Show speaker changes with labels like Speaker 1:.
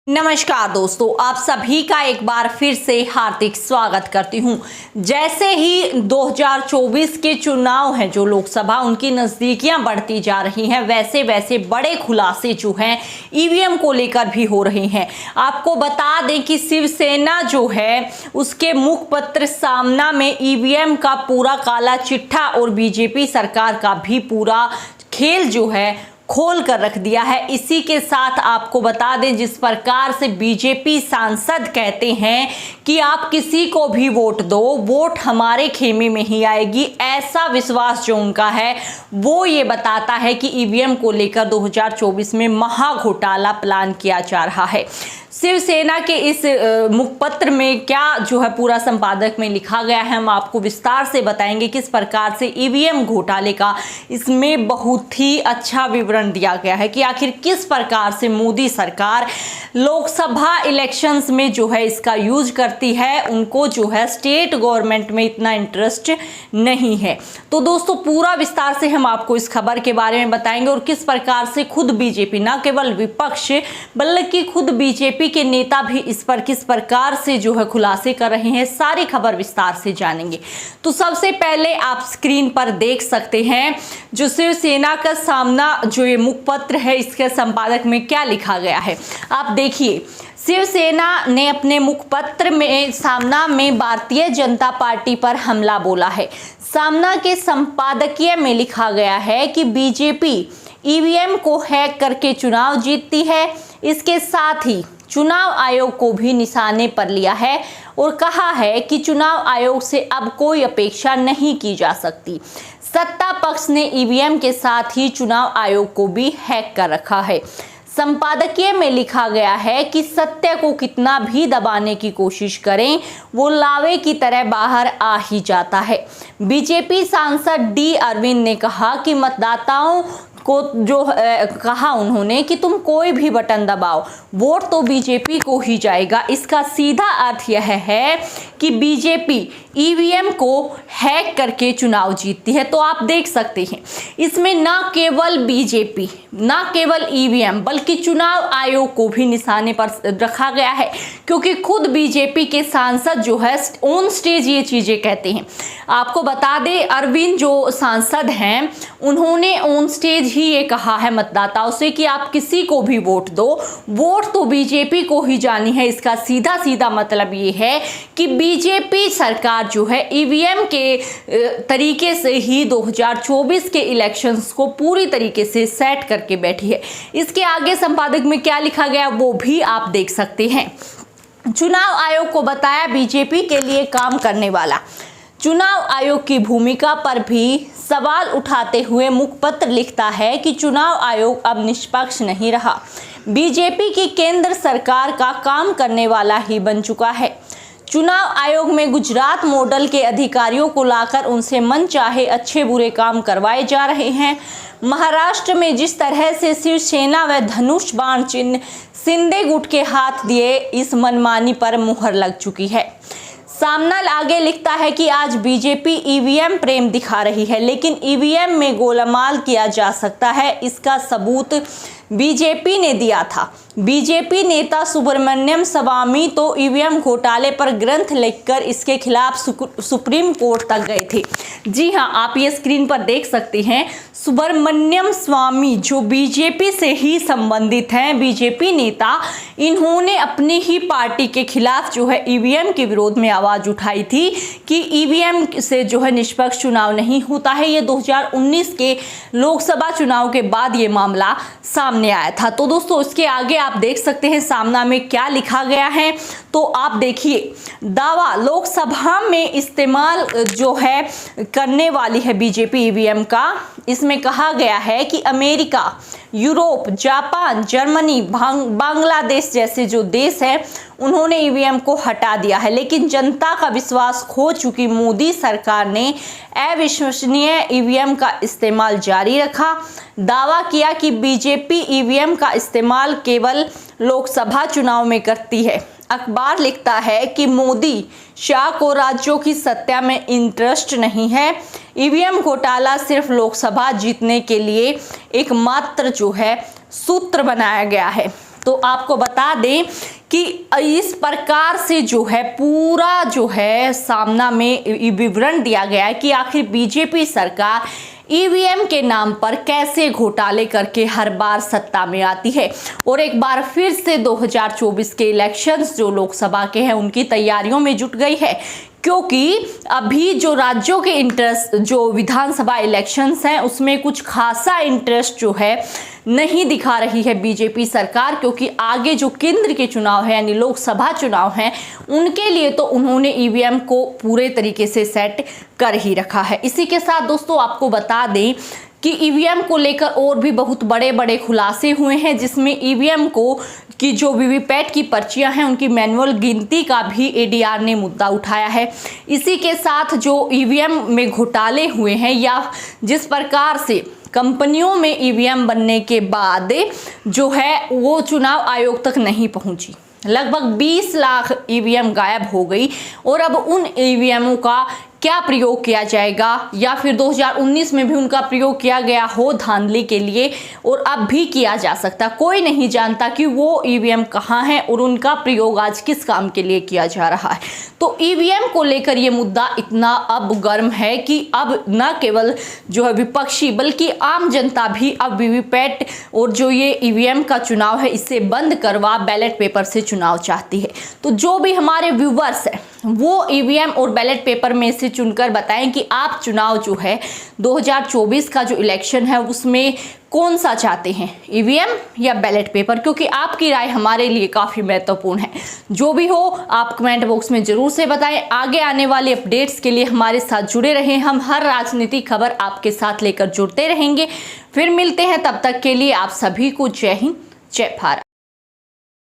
Speaker 1: नमस्कार दोस्तों, आप सभी का एक बार फिर से हार्दिक स्वागत करती हूं। जैसे ही 2024 के चुनाव हैं, जो लोकसभा, उनकी नजदीकियां बढ़ती जा रही हैं, वैसे वैसे बड़े खुलासे जो हैं ईवीएम को लेकर भी हो रहे हैं। आपको बता दें कि शिवसेना जो है उसके मुखपत्र सामना में ईवीएम का पूरा काला चिट्ठा और बीजेपी सरकार का भी पूरा खेल जो है खोल कर रख दिया है। इसी के साथ आपको बता दें, जिस प्रकार से बीजेपी सांसद कहते हैं कि आप किसी को भी वोट दो, वोट हमारे खेमे में ही आएगी, ऐसा विश्वास जो उनका है वो ये बताता है कि ईवीएम को लेकर 2024 में महाघोटाला प्लान किया जा रहा है। शिवसेना के इस मुखपत्र में क्या जो है पूरा संपादक में लिखा गया है, हम आपको विस्तार से बताएंगे किस प्रकार से ईवीएम घोटाले का इसमें बहुत ही अच्छा विवरण दिया गया है कि आखिर किस प्रकार से मोदी सरकार लोकसभा इलेक्शंस में जो है इसका यूज करती है। उनको जो है स्टेट गवर्नमेंट में इतना इंटरेस्ट नहीं है। तो दोस्तों, पूरा विस्तार से हम आपको इस खबर के बारे में बताएंगे और किस प्रकार से खुद बीजेपी, ना केवल विपक्ष बल्कि खुद बीजेपी के नेता भी इस पर किस प्रकार से जो है खुलासे कर रहे हैं, सारी खबर विस्तार से जानेंगे। तो सबसे पहले आप स्क्रीन पर देख सकते हैं जो शिवसेना का सामना जो ये मुखपत्र है, इसके संपादक में क्या लिखा गया है। आप देखिए, शिवसेना ने अपने मुखपत्र में सामना में भारतीय जनता पार्टी पर हमला बोला है। सामना के संपादकीय में लिखा गया है कि बीजेपी ईवीएम को हैक करके चुनाव जीतती है। इसके साथ ही चुनाव आयोग को भी निशाने पर लिया है और कहा है कि चुनाव आयोग से अब कोई अपेक्षा नहीं की जा सकती। सत्ता पक्ष ने ईवीएम के साथ ही चुनाव आयोग को भी हैक कर रखा है। संपादकीय में लिखा गया है कि सत्य को कितना भी दबाने की कोशिश करें, वो लावे की तरह बाहर आ ही जाता है। बीजेपी सांसद डी अरविंद ने कहा कि मतदाताओं को जो कहा उन्होंने कि तुम कोई भी बटन दबाओ, वोट तो बीजेपी को ही जाएगा। इसका सीधा अर्थ यह है कि बीजेपी ईवीएम को हैक करके चुनाव जीतती है। तो आप देख सकते हैं, इसमें ना केवल बीजेपी, ना केवल ईवीएम, बल्कि चुनाव आयोग को भी निशाने पर रखा गया है, क्योंकि खुद बीजेपी के सांसद जो है ऑन स्टेज ये चीजें कहते हैं। आपको बता दें, अरविंद जो सांसद हैं, उन्होंने ऑन स्टेज ही ये कहा है मतदाताओं से कि आप किसी को भी वोट दो, वोट तो बीजेपी को ही जानी है। इसका सीधा सीधा मतलब ये है कि बीजेपी सरकार जो है ईवीएम के तरीके से ही 2024 के इलेक्शंस को पूरी तरीके से सेट करके बैठी है। इसके आगे संपादक में क्या लिखा गया वो भी आप देख सकते हैं। चुनाव आयोग को बताया बीजेपी के लिए काम करने वाला। चुनाव आयोग की भूमिका पर भी सवाल उठाते हुए मुखपत्र लिखता है कि चुनाव आयोग अब निष्पक्ष नहीं रहा, बीजेपी की केंद्र सरकार का काम करने वाला ही बन चुका है। चुनाव आयोग में गुजरात मॉडल के अधिकारियों को लाकर उनसे मनचाहे अच्छे बुरे काम करवाए जा रहे हैं। महाराष्ट्र में जिस तरह से शिवसेना व धनुष बाण चिन्ह शिंदे गुट के हाथ दिए, इस मनमानी पर मुहर लग चुकी है। सामना आगे लिखता है कि आज बीजेपी ईवीएम प्रेम दिखा रही है, लेकिन ईवीएम में गोलमाल किया जा सकता है, इसका सबूत बीजेपी ने दिया था। बीजेपी नेता सुब्रमण्यम स्वामी तो ईवीएम घोटाले पर ग्रंथ लिखकर इसके खिलाफ सुप्रीम कोर्ट तक गए थे। जी हां, आप ये स्क्रीन पर देख सकते हैं, सुब्रमण्यम स्वामी जो बीजेपी से ही संबंधित हैं, बीजेपी नेता, इन्होंने अपनी ही पार्टी के खिलाफ जो है ईवीएम के विरोध में आवाज उठाई थी कि ईवीएम से जो है निष्पक्ष चुनाव नहीं होता है। ये 2019 के लोकसभा चुनाव के बाद ये मामला सामने आया था। तो दोस्तों, इसके आगे आप देख सकते हैं सामना में क्या लिखा गया है। तो आप देखिए, दावा लोकसभा में इस्तेमाल जो है करने वाली है बीजेपी ईवीएम का। इसमें कहा गया है कि America, Europe, Japan, Germany, Bangladesh जैसे जो देश हैं, उन्होंने ईवीएम को हटा दिया है, लेकिन जनता का विश्वास खो चुकी मोदी सरकार ने अविश्वसनीय ईवीएम का इस्तेमाल जारी रखा। दावा किया कि बीजेपी ईवीएम का इस्तेमाल केवल लोकसभा चुनाव में करती है। अखबार लिखता है कि मोदी शाह को राज्यों की सत्ता में इंटरेस्ट नहीं है। ईवीएम घोटाला सिर्फ लोकसभा जीतने के लिए एकमात्र जो है सूत्र बनाया गया है। तो आपको बता दें कि इस प्रकार से जो है पूरा जो है सामना में विवरण दिया गया है कि आखिर बीजेपी सरकार ईवीएम के नाम पर कैसे घोटाले करके हर बार सत्ता में आती है और एक बार फिर से 2024 के इलेक्शंस जो लोकसभा के हैं उनकी तैयारियों में जुट गई है, क्योंकि अभी जो राज्यों के इंटरेस्ट जो विधानसभा इलेक्शंस हैं उसमें कुछ खासा इंटरेस्ट जो है नहीं दिखा रही है बीजेपी सरकार, क्योंकि आगे जो केंद्र के चुनाव है यानी लोकसभा चुनाव हैं उनके लिए तो उन्होंने ईवीएम को पूरे तरीके से सेट कर ही रखा है। इसी के साथ दोस्तों आपको बता दें कि ईवीएम को लेकर और भी बहुत बड़े बड़े खुलासे हुए हैं, जिसमें ईवीएम को कि जो वीवीपैट की पर्चियां हैं उनकी मैनुअल गिनती का भी एडीआर ने मुद्दा उठाया है। इसी के साथ जो ईवीएम में घोटाले हुए हैं या जिस प्रकार से कंपनियों में ईवीएम बनने के बाद जो है वो चुनाव आयोग तक नहीं पहुंची, लगभग 20 लाख ईवीएम गायब हो गई और अब उन ईवीएमों का क्या प्रयोग किया जाएगा या फिर 2019 में भी उनका प्रयोग किया गया हो धांधली के लिए और अब भी किया जा सकता, कोई नहीं जानता कि वो ईवीएम कहाँ है और उनका प्रयोग आज किस काम के लिए किया जा रहा है। तो ईवीएम को लेकर ये मुद्दा इतना अब गर्म है कि अब न केवल जो है विपक्षी बल्कि आम जनता भी अब वीवीपैट और जो ये ईवीएम का चुनाव है इसे बंद करवा बैलेट पेपर से चुनाव चाहती है। तो जो भी हमारे व्यूवर्स हैं वो ईवीएम और बैलेट पेपर में से चुनकर बताएं कि आप चुनाव जो है 2024 का जो इलेक्शन है उसमें कौन सा चाहते हैं, ईवीएम या बैलेट पेपर, क्योंकि आपकी राय हमारे लिए काफ़ी महत्वपूर्ण है। जो भी हो आप कमेंट बॉक्स में जरूर से बताएं। आगे आने वाले अपडेट्स के लिए हमारे साथ जुड़े रहें, हम हर राजनीतिक खबर आपके साथ लेकर जुड़ते रहेंगे। फिर मिलते हैं, तब तक के लिए आप सभी को जय हिंद जय भारत।